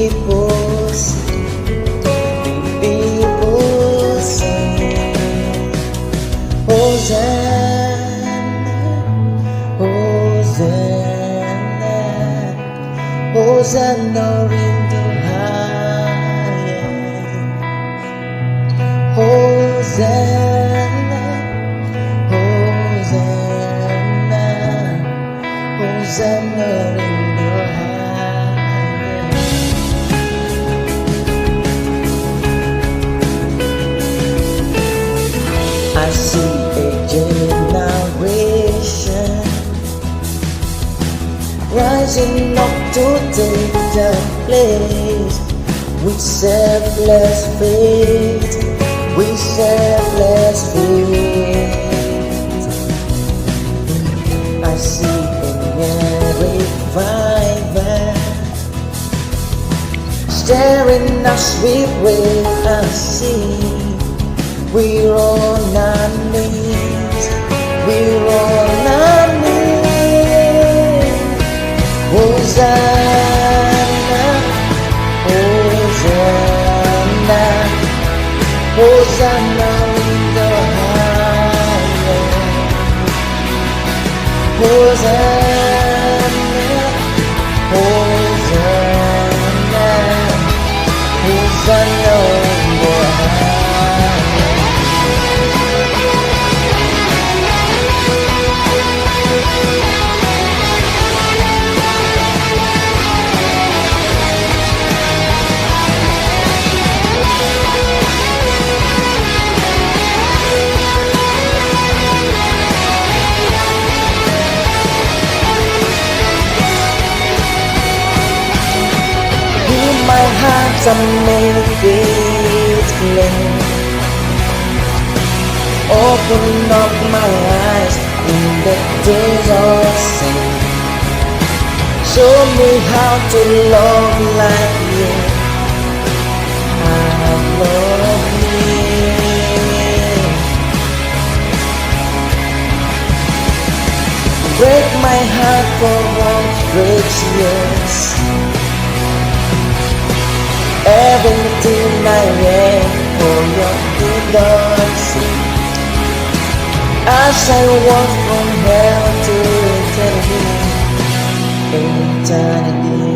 people sing, hosanna, hosanna, hosanna in the highest, hosanna, hosanna, hosanna in the highest. I see a generation rising up to take the place with selfless faith, with selfless faith. I see a revival staring us with wait and see. We're on our knees, we're on our knees. Hosanna, Hosanna, Hosanna in the highest. Hosanna, Hosanna, Hosanna in the highest. My heart and make it clean. Open up my eyes in the days of sin. Show me how to love like you have loved me. Break my heart for what breaks yours. Everything I am for your kingdom's sake. As I walk from hell to eternity, eternity.